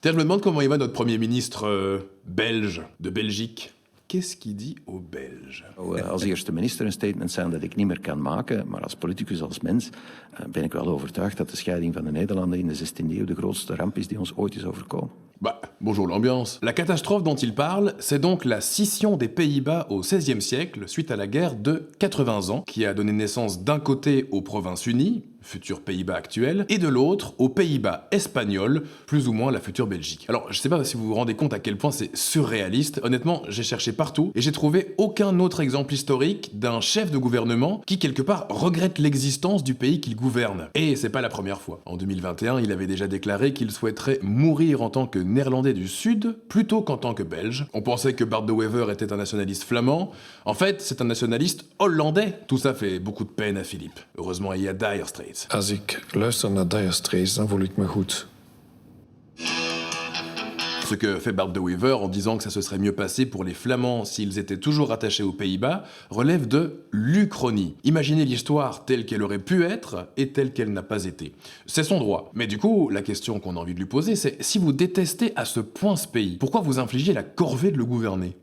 Tiens, je me demande comment il va notre Premier ministre belge, de Belgique. Qu'est-ce qu'il dit aux Belges? Als eerste minister een statement zijn dat ik niet meer kan maken, maar als politicus, als mens, ben ik wel overtuigd dat de scheiding van de Nederlanden in de 16e eeuw de grootste ramp is die ons ooit is overkomen. Bah, bonjour l'ambiance. La catastrophe dont il parle, c'est donc la scission des Pays-Bas au XVIe siècle suite à la guerre de 80 ans, qui a donné naissance d'un côté aux Provinces Unies, futurs Pays-Bas actuels, et de l'autre aux Pays-Bas espagnols, plus ou moins la future Belgique. Alors, je sais pas si vous vous rendez compte à quel point c'est surréaliste. Honnêtement, j'ai cherché partout et j'ai trouvé aucun autre exemple historique d'un chef de gouvernement qui, quelque part, regrette l'existence du pays qu'il gouverne. Et c'est pas la première fois. En 2021, il avait déjà déclaré qu'il souhaiterait mourir en tant que néerlandais du Sud plutôt qu'en tant que belge. On pensait que Bart de Wever était un nationaliste flamand. En fait, c'est un nationaliste hollandais. Tout ça fait beaucoup de peine à Philippe. Heureusement, il y a Dire Straits. Als ik luister naar Dire Straits, dan voel ik me goed. Ce que fait Bart de Wever en disant que ça se serait mieux passé pour les Flamands s'ils étaient toujours attachés aux Pays-Bas relève de l'Uchronie. Imaginez l'histoire telle qu'elle aurait pu être et telle qu'elle n'a pas été. C'est son droit. Mais du coup, la question qu'on a envie de lui poser, c'est si vous détestez à ce point ce pays, pourquoi vous infligez la corvée de le gouverner?